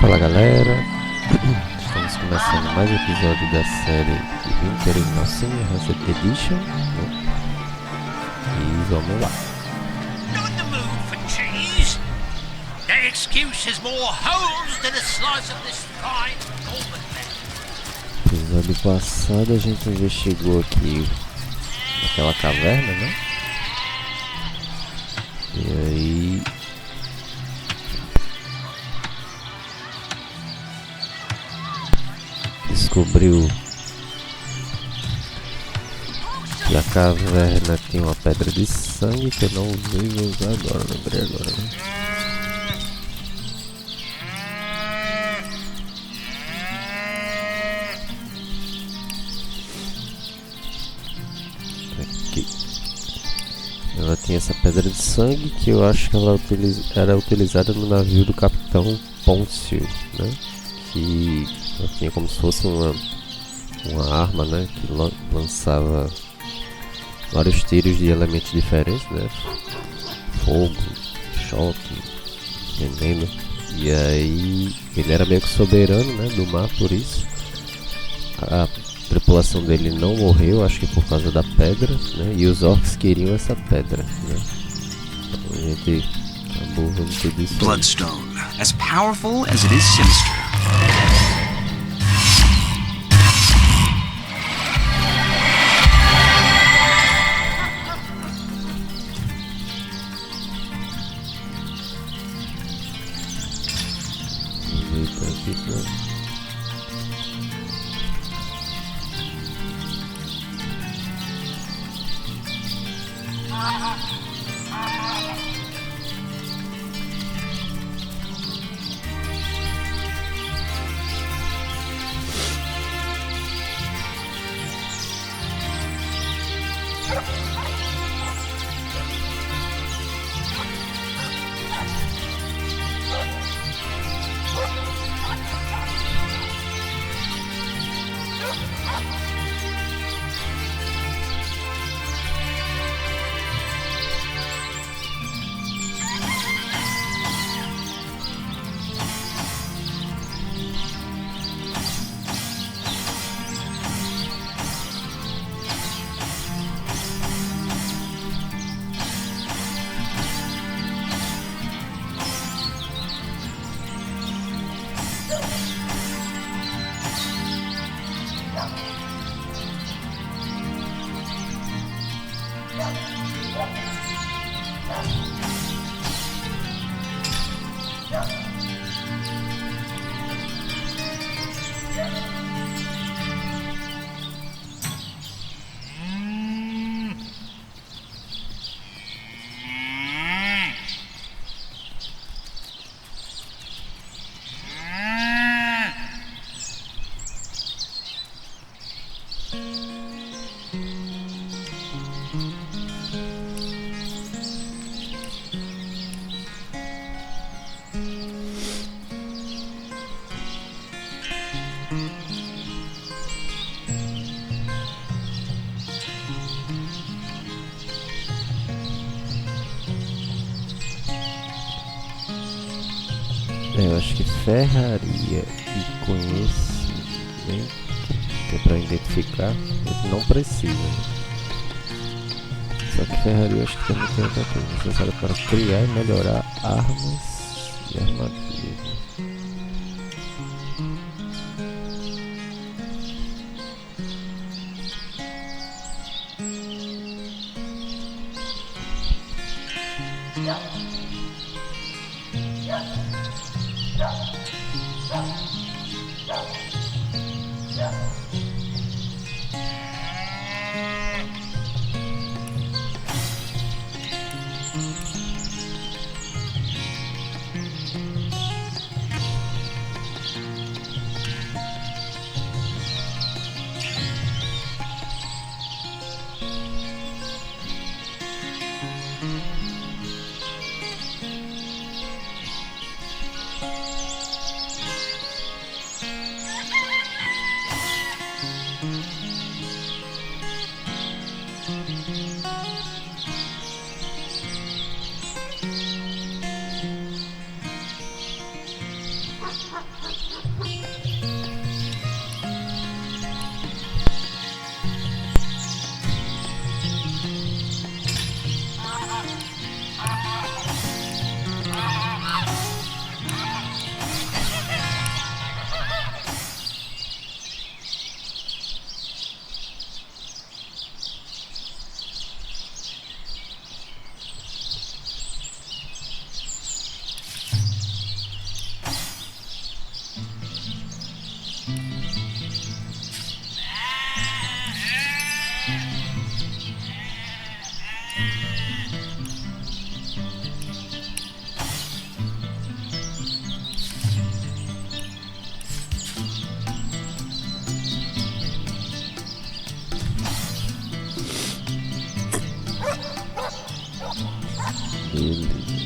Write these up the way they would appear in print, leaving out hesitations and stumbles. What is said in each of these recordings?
Fala galera, estamos começando mais um episódio da série Divinity Enhanced Edition, né? E vamos lá. Not in the mood for cheese. That excuse has more holes than a slice of this fine Goldman bread. No episódio passado a gente investigou aqui aquela caverna, né? E aí descobriu que a caverna tinha uma pedra de sangue que eu não usei e vou usar agora, lembrei agora, né? Aqui. Ela tinha essa pedra de sangue que eu acho que ela era utilizada no navio do Capitão Pôncio, né? Que ela tinha como se fosse uma arma, né? Que lançava vários tiros de elementos diferentes, né? Fogo, choque, veneno. E aí ele era meio que soberano, né? Do mar, por isso a tripulação dele não morreu, acho que por causa da pedra, né? E os orcs queriam essa pedra, né? Então a gente acabou vendo tudo isso. Bloodstone, as powerful as it is sinister. Eu acho que ferraria e conhecimento, que é pra identificar, ele não precisa, né? Só que ferraria eu acho que também tem outra coisa necessária para criar e melhorar armas e armaduras.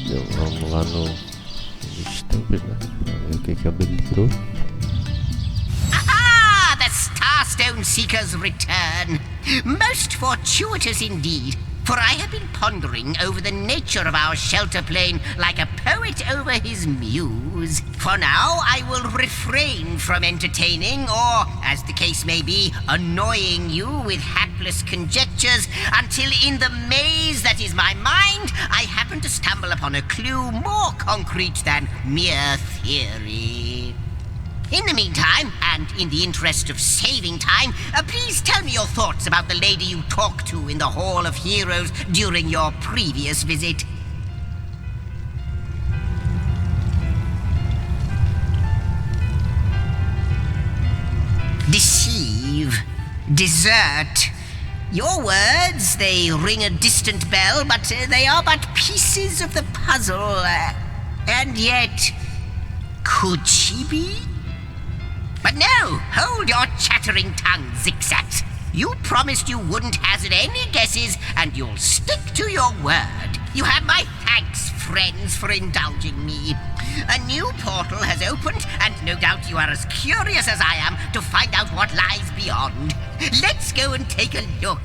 Então, vamos lá no Stamp, né? Pra ver o que habilitou. Ah, the Starstone Seekers return. Most fortuitous indeed, for I have been pondering over the nature of our shelter plane like a poet over his muse. For now, I will refrain from entertaining, or, as the case may be, annoying you with hapless conjectures until in the maze that is my mind, I happen to stumble upon a clue more concrete than mere theory. In the meantime, and in the interest of saving time, please tell me your thoughts about the lady you talked to in the Hall of Heroes during your previous visit. Deceive. Desert. Your words, they ring a distant bell, but they are but pieces of the puzzle. And yet, could she be? But no, hold your chattering tongue, zigzags. You promised you wouldn't hazard any guesses, and you'll stick to your word. You have my thanks, friends, for indulging me. A new portal has opened, and no doubt you are as curious as I am to find out what lies beyond. Let's go and take a look.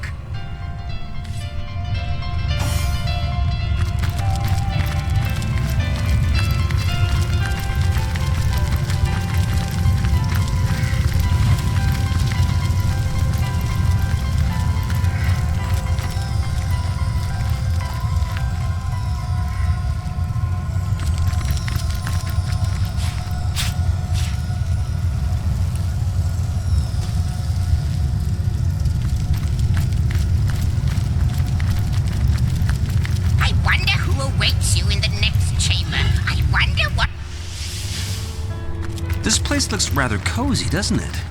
This looks rather cozy, doesn't it?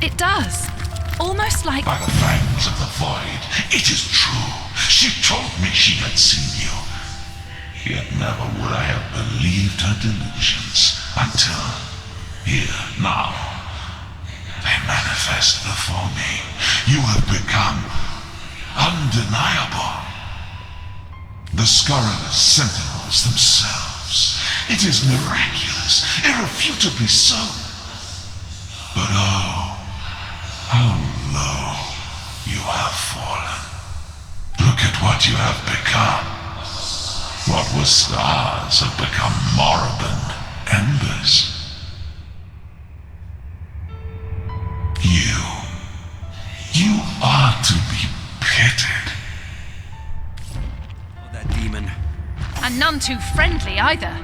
It does. Almost like... By the fangs of the void, it is true. She told me she had seen you. Yet never would I have believed her delusions until here, now. They manifest before me. You have become undeniable. The scurrilous sentinels themselves. It is miraculous, irrefutably so. But oh, how low you have fallen. Look at what you have become. What were stars have become moribund embers. You are to be pitied. Oh, that demon. And none too friendly either.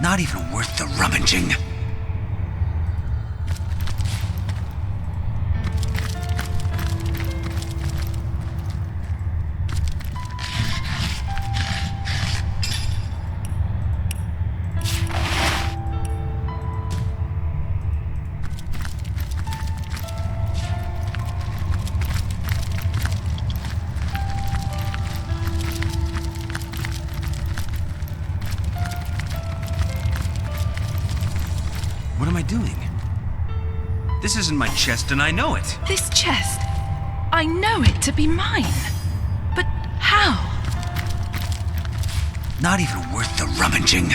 Not even worth the rummaging. What am I doing? This isn't my chest, and I know it. This chest, I know it to be mine. But how? Not even worth the rummaging.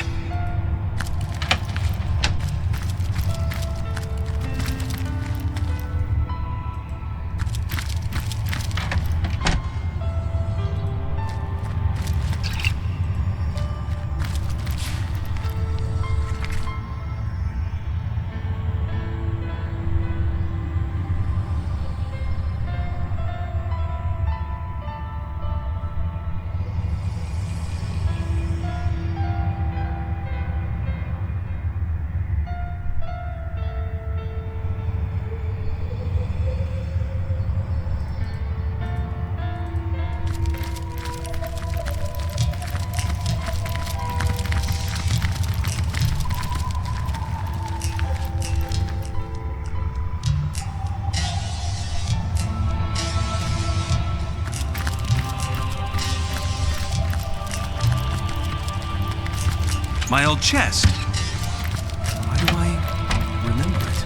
My old chest. Why do I remember it?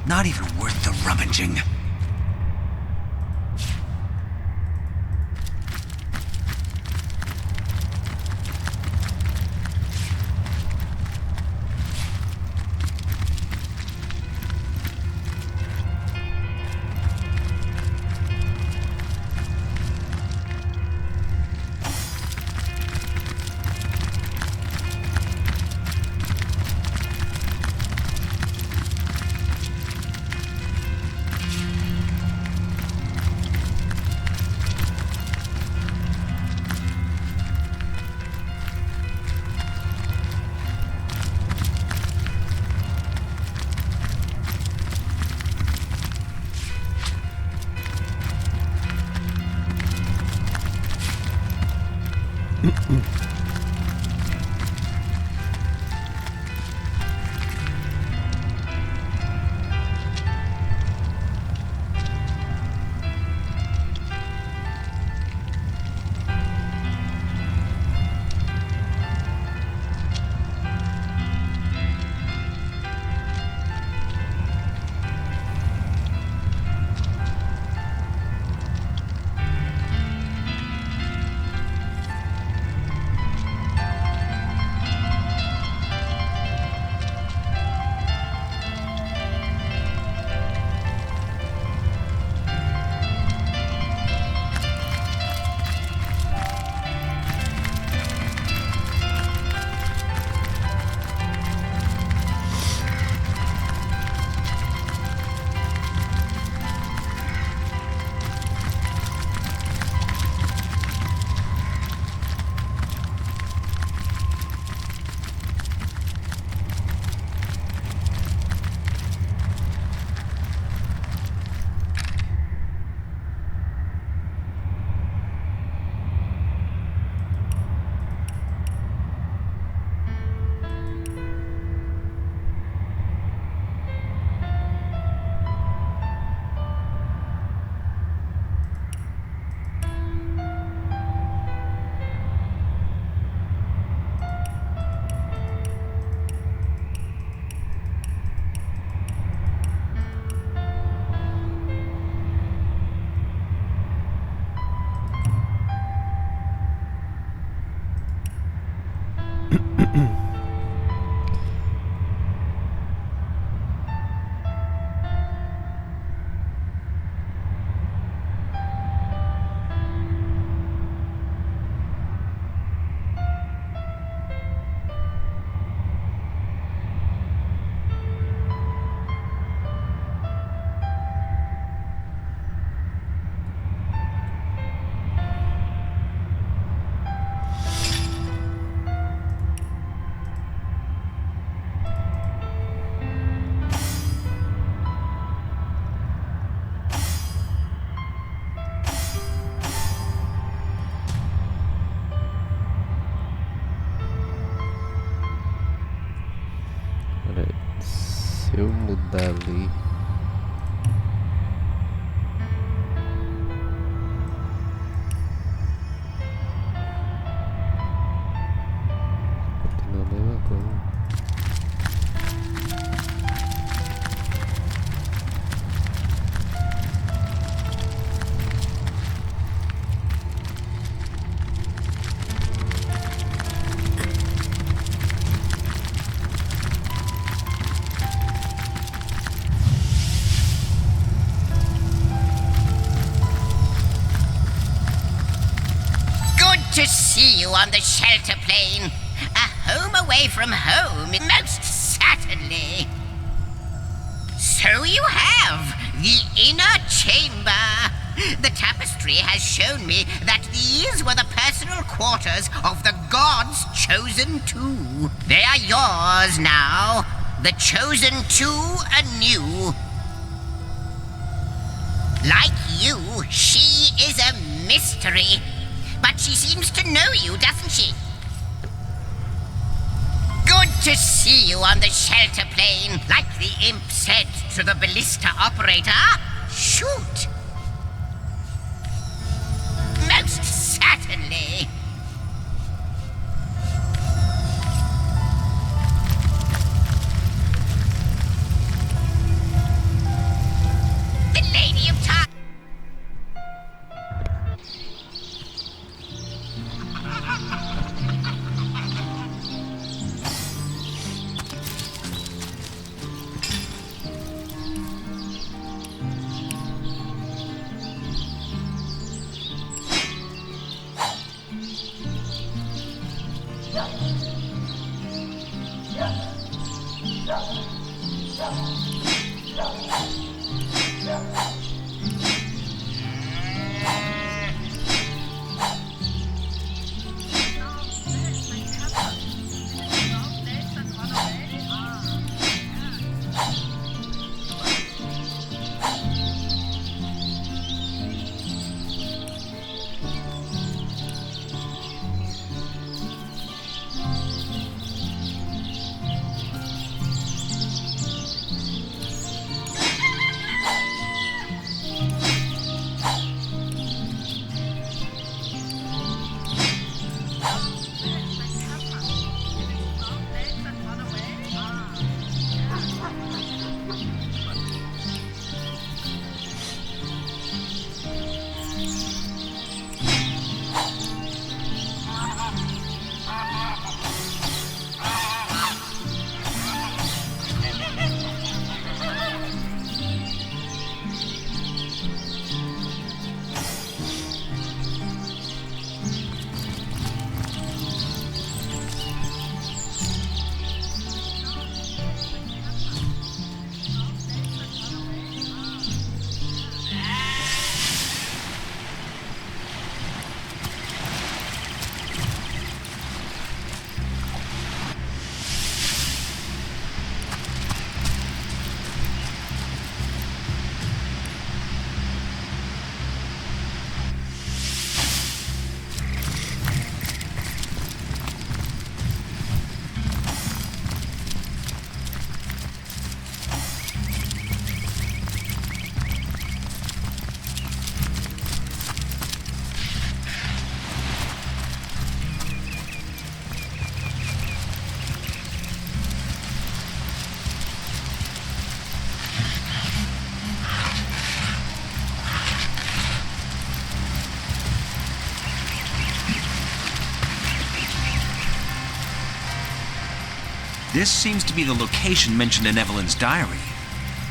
Not even worth the rummaging. Se eu mudar ali, continua a mesma coisa. on the shelter plane. A home away from home, most certainly. So you have the inner chamber. The tapestry has shown me that these were the personal quarters of the gods chosen two. They are yours now, the chosen two anew. Like you, she is a mystery. But she seems to know you, doesn't she? Good to see you on the shelter plane. Like the imp said to the ballista operator, shoot. Most certainly. The Lady of Time. This seems to be the location mentioned in Evelyn's diary.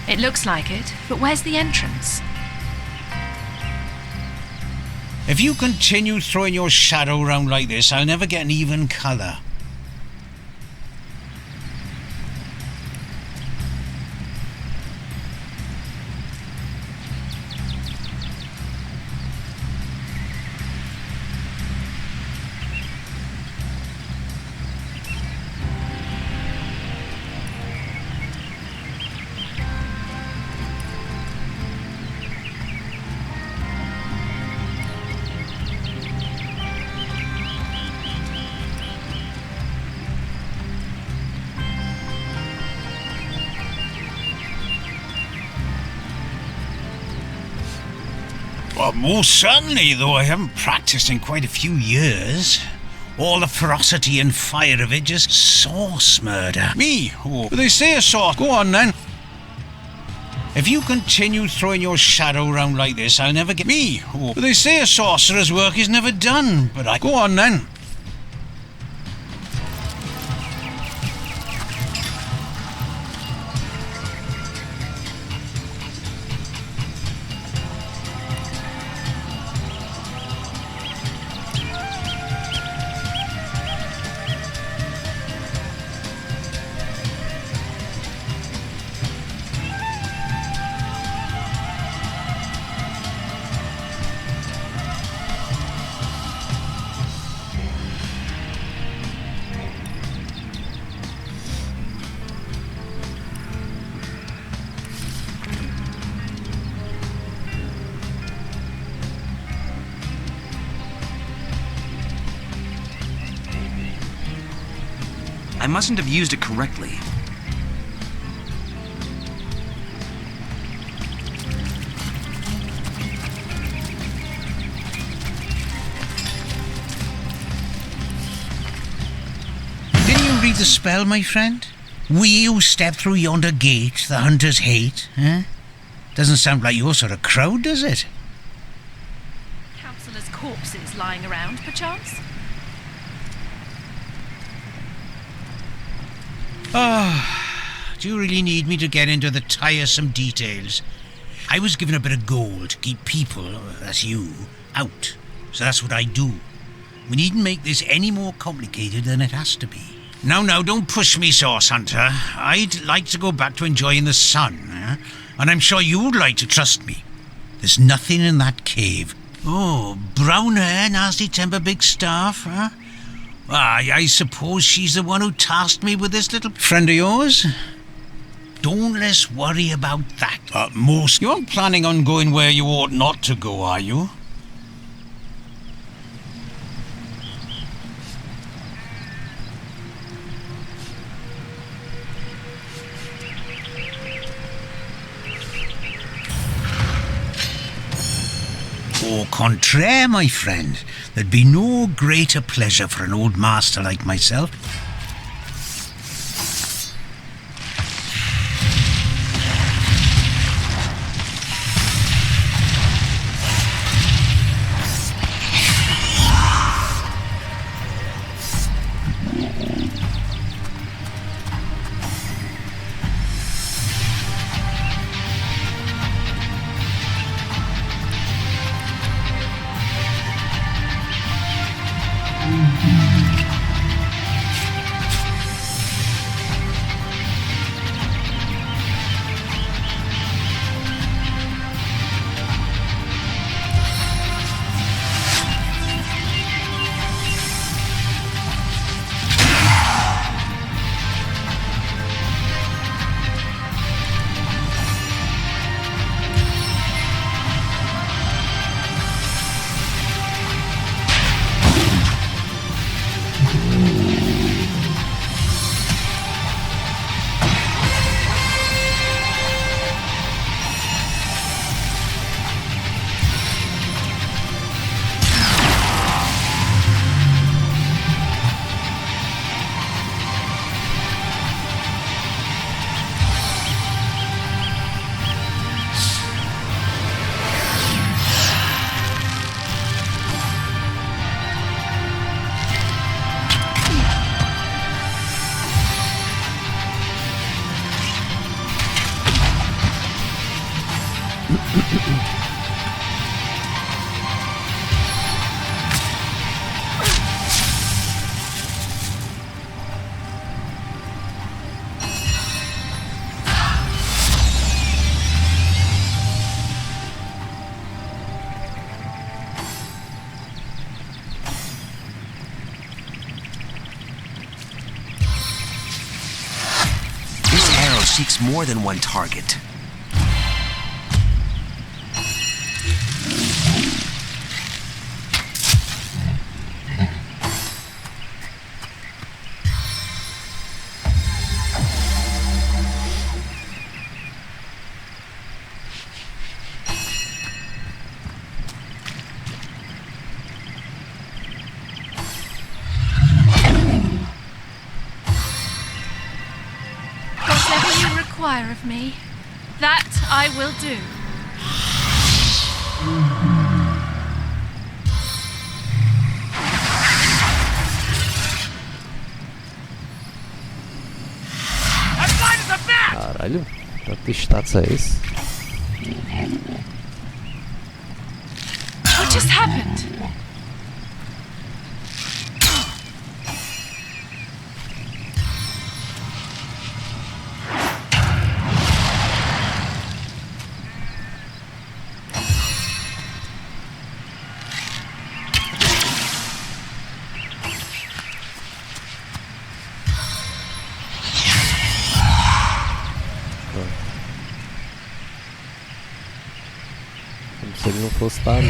It looks like it, but where's the entrance? If you continue throwing your shadow around like this, I'll never get an even colour. Well, most certainly, though I haven't practiced in quite a few years. All the ferocity and fire of it just sauce murder. Me? Oh, but they say a sauce. Go on, then. If you continue throwing your shadow around like this, I'll never get... Me? Oh, but they say a sorcerer's work is never done, but I... Go on, then. I mustn't have used it correctly. Didn't you read the spell, my friend? We who step through yonder gate the hunters hate, eh? Doesn't sound like your sort of crowd, does it? Councillors' corpses lying around, perchance? Do you really need me to get into the tiresome details? I was given a bit of gold to keep people, that's you, out. So that's what I do. We needn't make this any more complicated than it has to be. Now, don't push me, Sauce Hunter. I'd like to go back to enjoying the sun, eh? And I'm sure you'd like to trust me. There's nothing in that cave. Oh, brown hair, nasty temper, big staff, huh? I suppose she's the one who tasked me with this little friend of yours? Don't let's worry about that. At most, you aren't planning on going where you ought not to go, are you? Au contraire, my friend. There'd be no greater pleasure for an old master like myself. Seeks more than one target. Of me. That I will do. Caralho, tanto status é esse? What just happened? Se ele não fosse estar ali.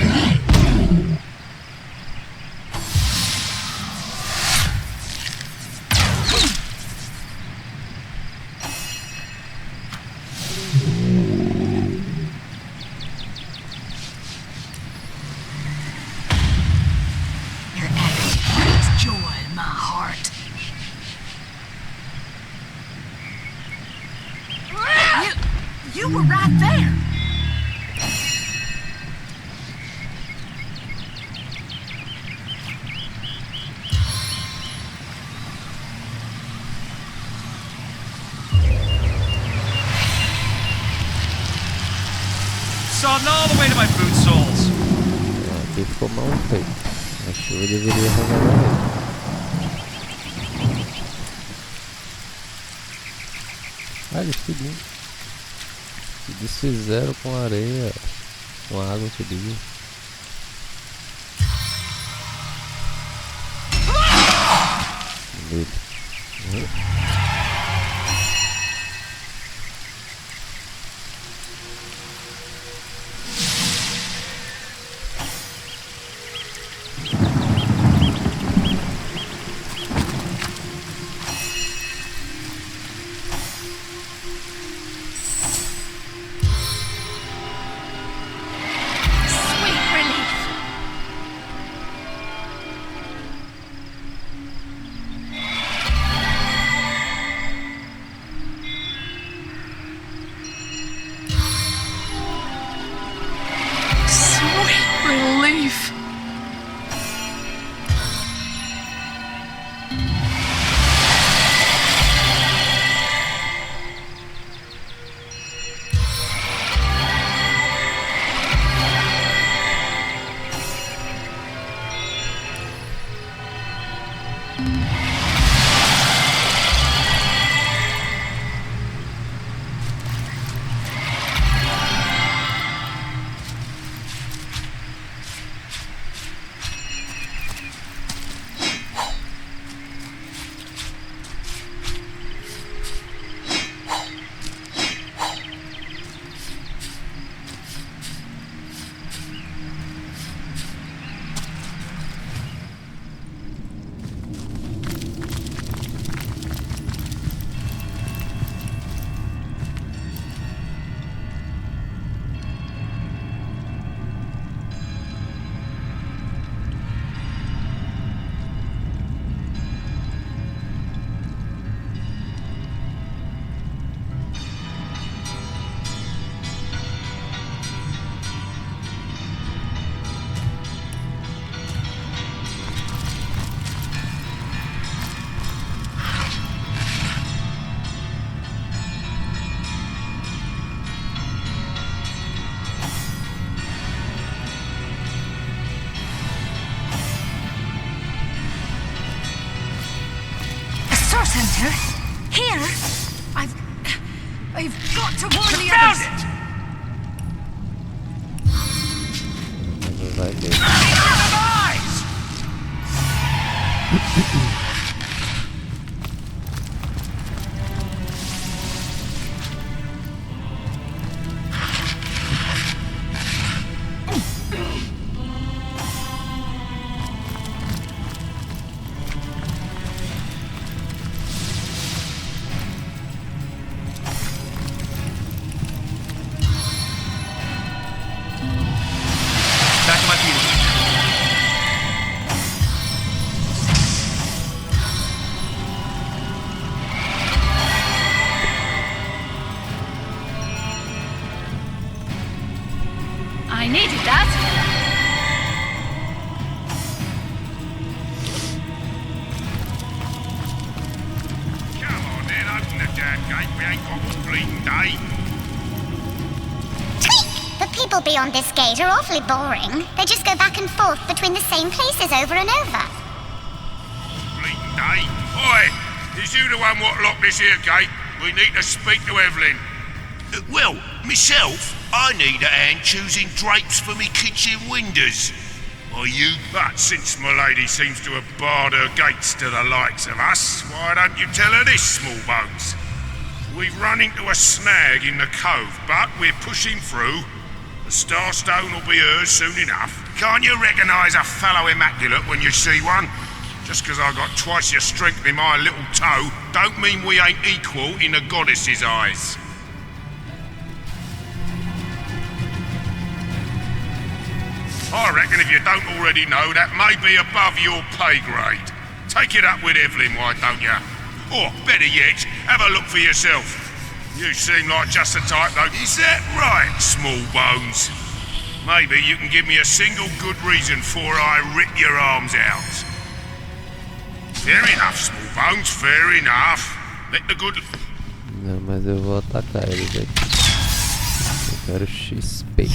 You were right there. Sodden all the way to my boot soles. Aqui ficou mal feito. Acho que eu deveria revelar ele. Ah, eles se desfizeram com areia, com água, que digo. Dele. Center? Here? I've got to warn the Found others! it! Vai ver. Back to my feet. I needed that. Come on then, open the damn gate. We ain't got a bleeding day. The people beyond this gate are awfully boring. They just go back and forth between the same places over and over. Bleeding day. Oi! Is you the one what locked this here gate? We need to speak to Evelyn. Well, myself, I need a hand choosing drapes for me kitchen windows. Are you? But since my lady seems to have barred her gates to the likes of us, why don't you tell her this, small bones? We've run into a snag in the cove, but we're pushing through. The Starstone will be hers soon enough. Can't you recognise a fellow immaculate when you see one? Just 'cause I got twice your strength in my little toe, don't mean we ain't equal in the goddess's eyes. I reckon if you don't already know, that may be above your pay grade. Take it up with Evelyn, why don't you? Or, better yet, have a look for yourself. You seem like just the type, though. Is that right, Small Bones? Maybe you can give me a single good reason for I rip your arms out. Fair enough, Small Bones, fair enough. Let the good... Não, mas eu vou atacar eles aqui. Eu quero XP.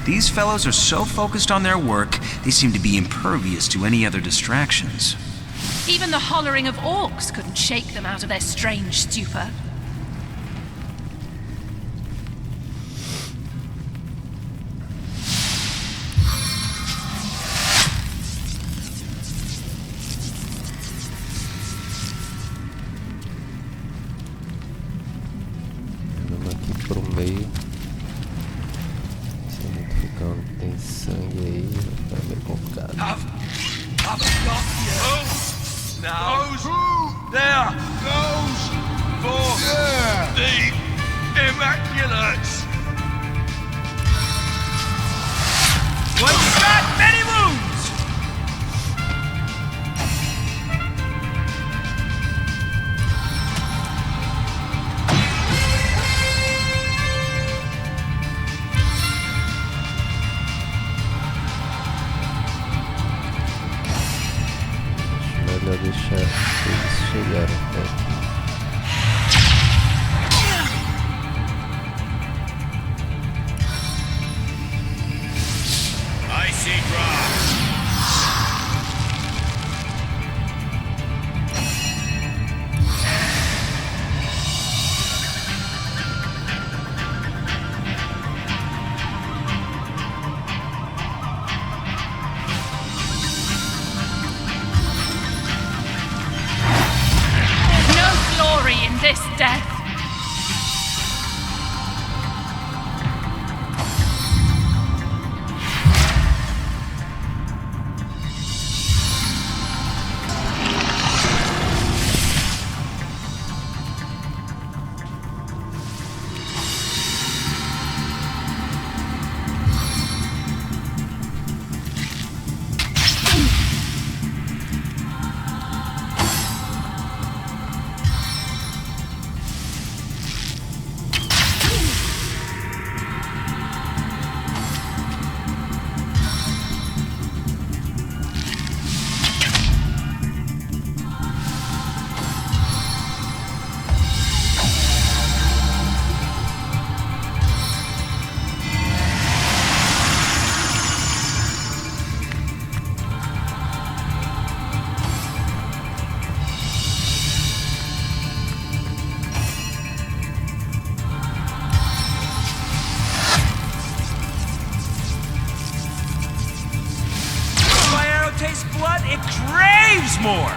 These fellows are so focused on their work, they seem to be impervious to any other distractions. Even the hollering of orcs couldn't shake them out of their strange stupor. Vamos aqui pro meio. Se não ficar onde tem sangue aí, vai ficar meio complicado. Those there goes for the Immaculates. One shot, many wounds! Melhor deixar eles chegarem perto. I see drops. No glory in this death. My arrow tastes blood, it craves more!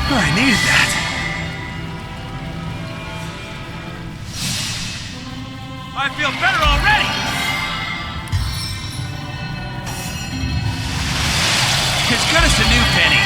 I needed that. I feel better already! As good as the new penny.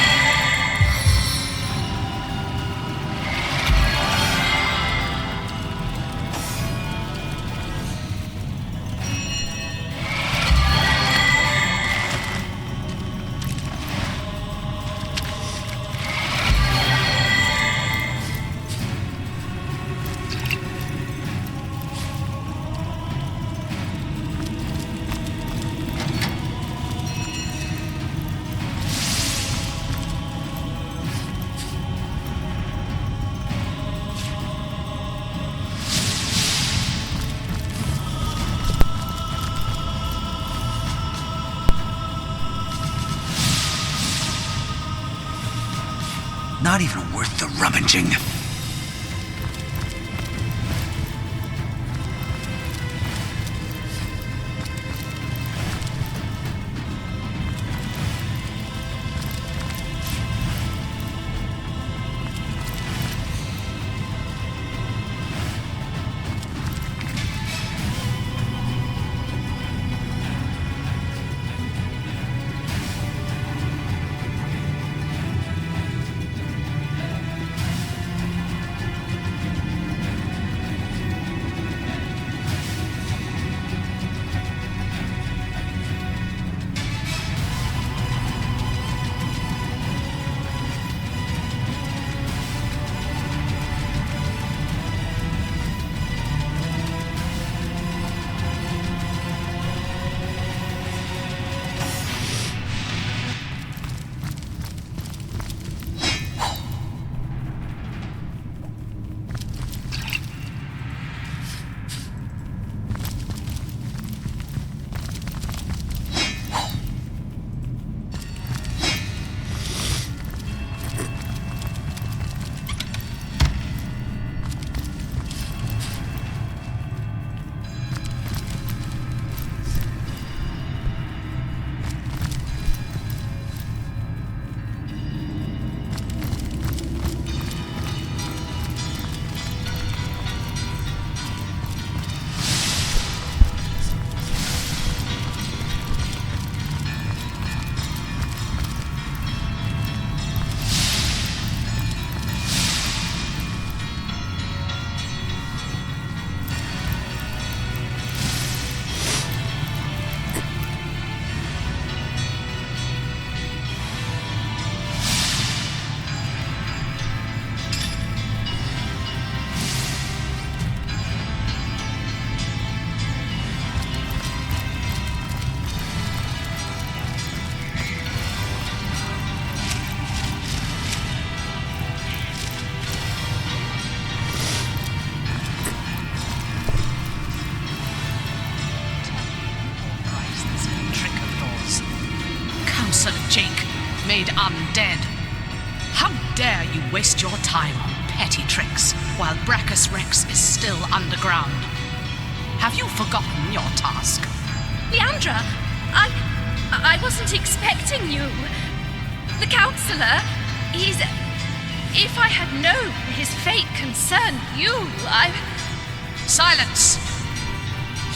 Not even worth the rummaging. Made undead. How dare you waste your time on petty tricks while Brachus Rex is still underground? Have you forgotten your task? Leandra, I wasn't expecting you. The counselor, he's... If I had known his fate concerned you, Silence!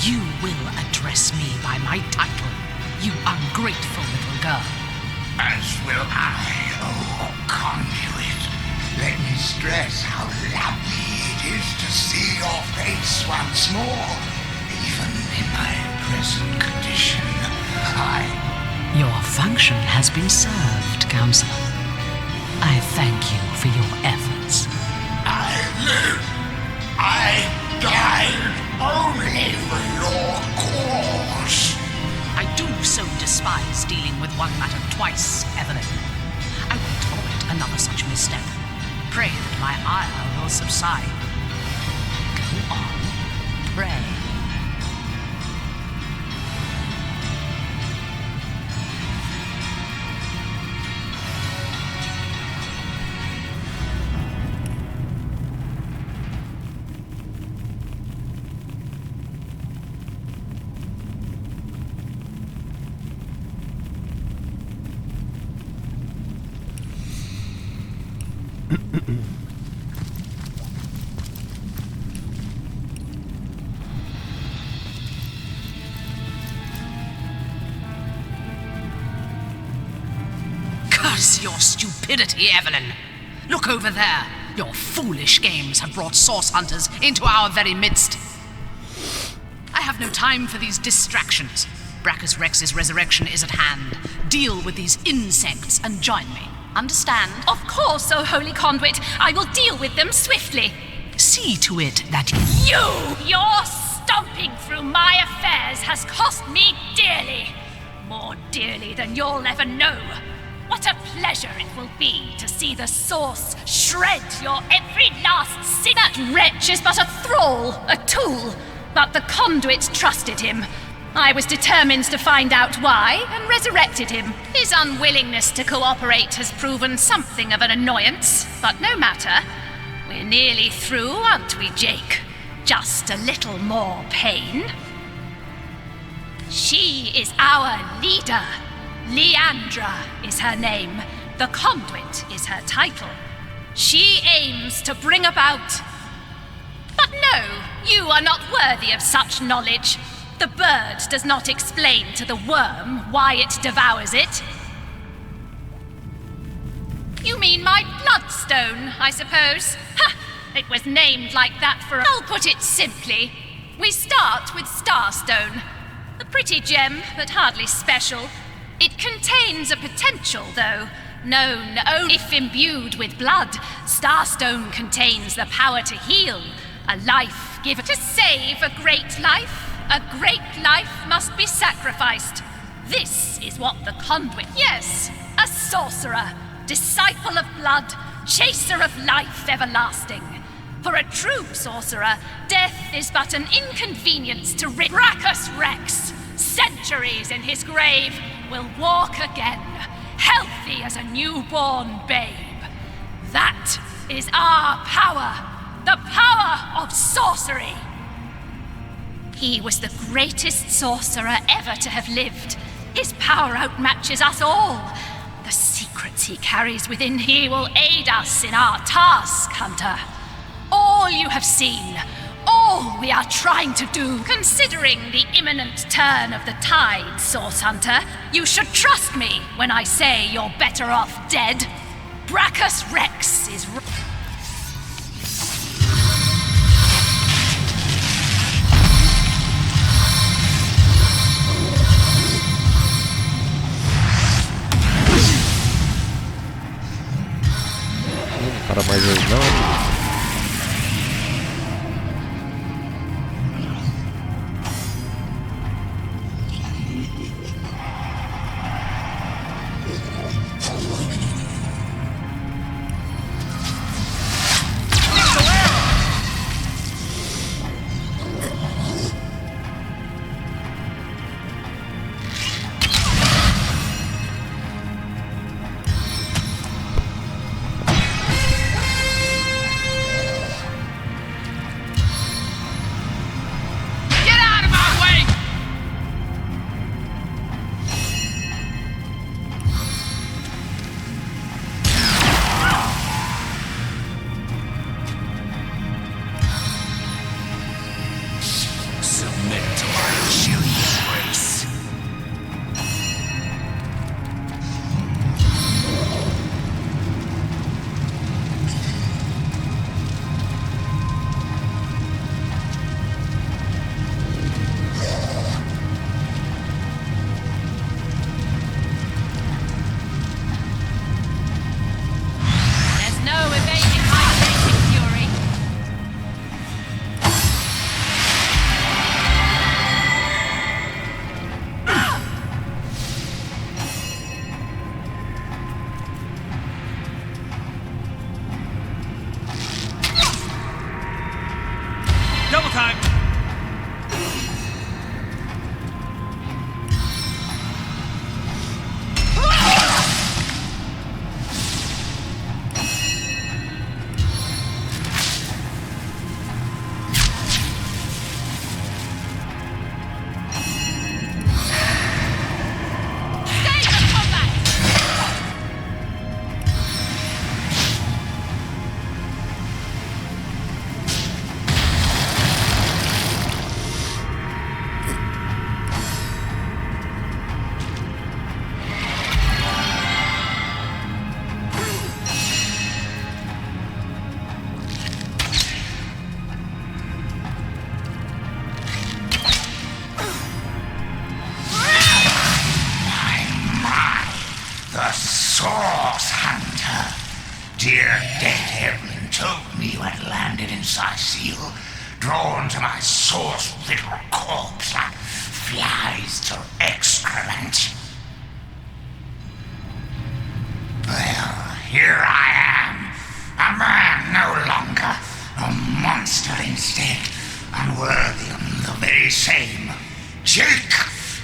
You will address me by my title, you ungrateful little girl. As will I, oh conduit. Let me stress how lovely it is to see your face once more. Even in my present condition, Your function has been served, Counselor. I thank you for your efforts. I live. I died only for your cause. I do so despise dealing with one matter twice, Evelyn. I won't tolerate another such misstep. Pray that my ire will subside. Go on, pray. Curse your stupidity, Evelyn. Look over there. Your foolish games have brought source hunters into our very midst. I have no time for these distractions. Brachus Rex's resurrection is at hand. Deal with these insects and join me. Understand? Of course, O Holy Conduit. I will deal with them swiftly. See to it that Your stomping through my affairs has cost me dearly. More dearly than you'll ever know. What a pleasure it will be to see the source shred your every last sin. That wretch is but a thrall, a tool. But the conduit trusted him. I was determined to find out why and resurrected him. His unwillingness to cooperate has proven something of an annoyance, but no matter. We're nearly through, aren't we, Jake? Just a little more pain. She is our leader. Leandra is her name. The conduit is her title. She aims to bring about... But no, you are not worthy of such knowledge. The bird does not explain to the worm why it devours it. You mean my bloodstone, I suppose? Ha! It was named like that for a... I'll put it simply. We start with Starstone. A pretty gem, but hardly special. It contains a potential, though, known only if imbued with blood. Starstone contains the power to heal, a life given to save a great life. A great life must be sacrificed. This is what the conduit... Yes, a sorcerer, disciple of blood, chaser of life everlasting. For a true sorcerer, death is but an inconvenience to rid... Brachus Rex, centuries in his grave, will walk again, healthy as a newborn babe. That is our power, the power of sorcery. He was the greatest sorcerer ever to have lived. His power outmatches us all. The secrets he carries within, he will aid us in our task, Hunter. All you have seen, all we are trying to do, considering the imminent turn of the tide, Source Hunter, you should trust me when I say you're better off dead. Brachus Rex is... Para mais não. dear dead Evelyn told me you had landed in Sicile, drawn to my sauce-riddled corpse like flies to excrement. Well, here I am, a man no longer, a monster instead, unworthy of the very same. Jake,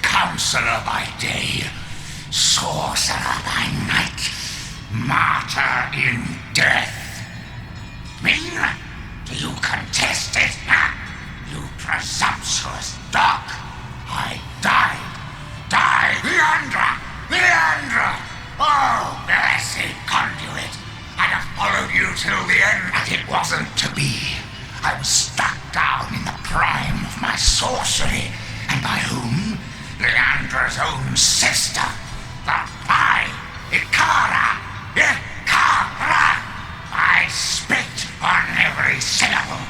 counselor by day, sorcerer by night, martyr in death. Mean? Do you contest it, huh? You presumptuous dog! I died! Leandra! Oh, blessed conduit! I'd have followed you till the end, but it wasn't to be. I was stuck down in the prime of my sorcery, and by whom? Leandra's own sister, the pie, Ikara! I spit on every syllable.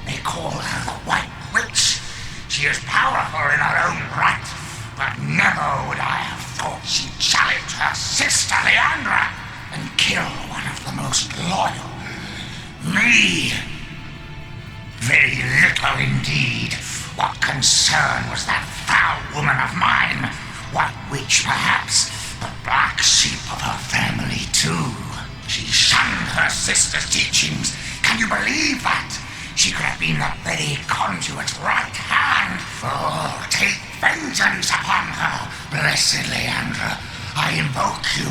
They call her the White Witch. She is powerful in her own right, but never would I have thought she'd challenge her sister Leandra and kill one of the most loyal. Me! Very little indeed. What concern was that foul woman of mine? White Witch, perhaps, but black sheep of her family too. She shunned her sister's teachings. Can you believe that? She could have been the very conduit's right hand. Oh, take vengeance upon her, blessed Leandra. I invoke you.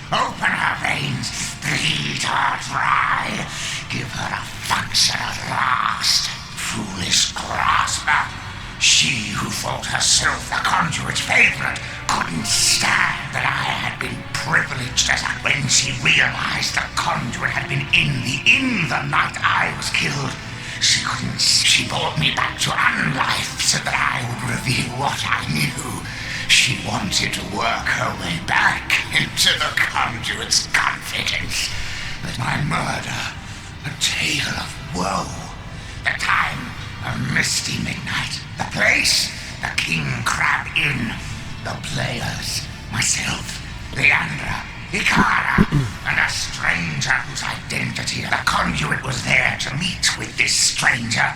Open her veins, bleed her dry. Give her a function at last. Foolish grasper. She who thought herself the conduit's favorite couldn't stand that I had been privileged as when she realized the conduit had been in the inn the night I was killed. She brought me back to unlife so that I would reveal what I knew. She wanted to work her way back into the conduit's confidence. But my murder, a tale of woe. The time, a misty midnight. The place, the King Crab Inn. The players, myself, Leandra, Ikara, and a stranger whose identity the conduit was there to meet with this stranger,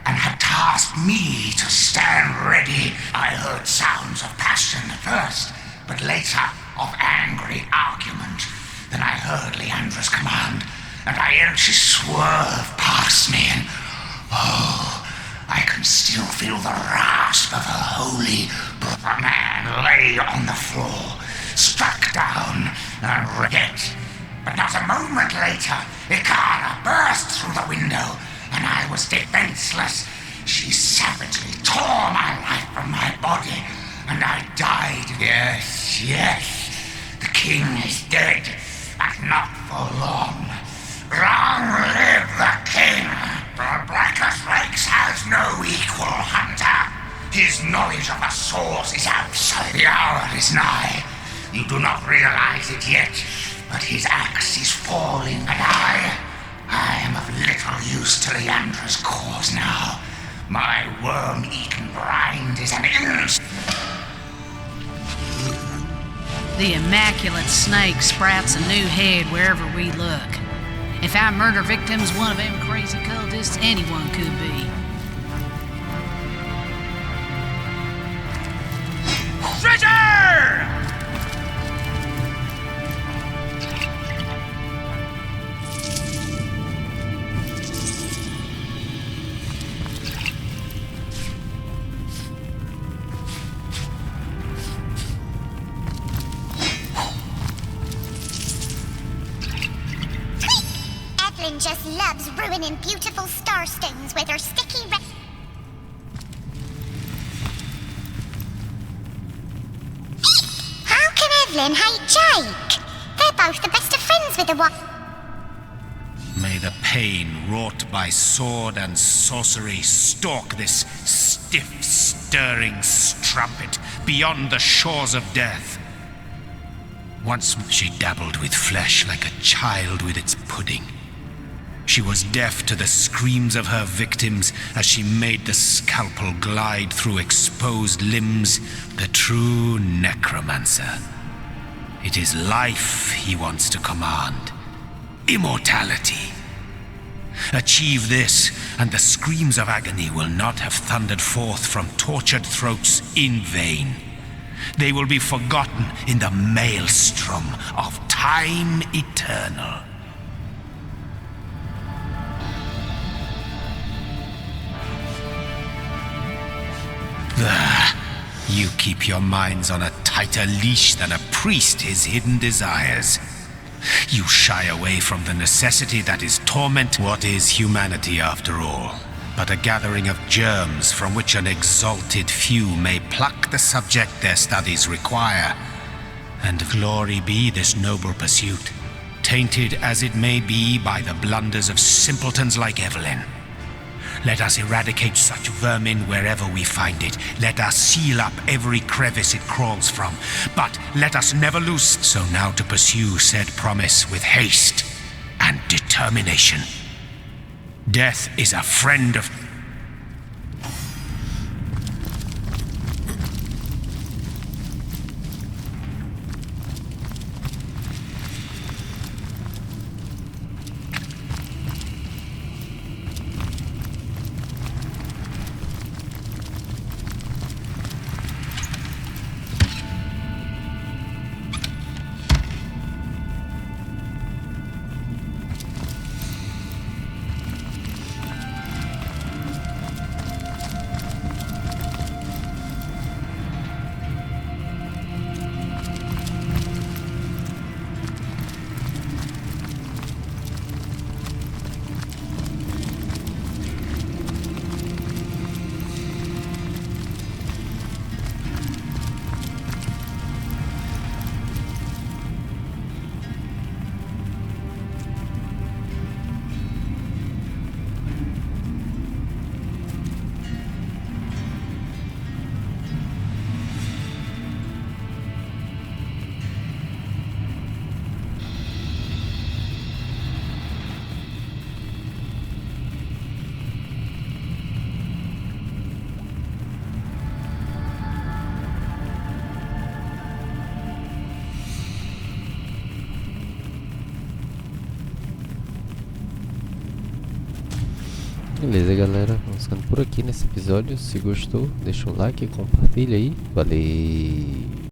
and had tasked me to stand ready. I heard sounds of passion at first, but later of angry argument. Then I heard Leandra's command, and she swerved past me, and I can still feel the rasp of her holy breath. The man lay on the floor, struck down and dead. But not a moment later, Ikara burst through the window, and I was defenseless. She savagely tore my life from my body, and I died. Yes, the king is dead, but not for long. Long live the king! The Blackest Rakes has no equal, hunter. His knowledge of the source is absolute. The hour is nigh. You do not realize it yet, but his axe is falling, and I am of little use to Leandra's cause now. My worm-eaten rind is an insult. The immaculate snake sprouts a new head wherever we look. If our murder victim's one of them crazy cultists, anyone could be. Treasure! Evelyn just loves ruining beautiful starstones with her sticky How can Evelyn hate Jake? They're both the best of friends with the one. May the pain wrought by sword and sorcery stalk this stiff, stirring strumpet beyond the shores of death. Once she dabbled with flesh like a child with its pudding. She was deaf to the screams of her victims as she made the scalpel glide through exposed limbs, the true necromancer. It is life he wants to command. immortality. Achieve this, and the screams of agony will not have thundered forth from tortured throats in vain. They will be forgotten in the maelstrom of time eternal. You keep your minds on a tighter leash than a priest his hidden desires. You shy away from the necessity that is torment. What is humanity, after all? But a gathering of germs from which an exalted few may pluck the subject their studies require. And glory be this noble pursuit, tainted as it may be by the blunders of simpletons like Evelyn. Let us eradicate such vermin wherever we find it. Let us seal up every crevice it crawls from. But let us never lose. So now to pursue said promise with haste and determination. Death is a friend of... Beleza, galera, vamos ficando por aqui nesse episódio. Se gostou, deixa um like, compartilha aí. Valeu!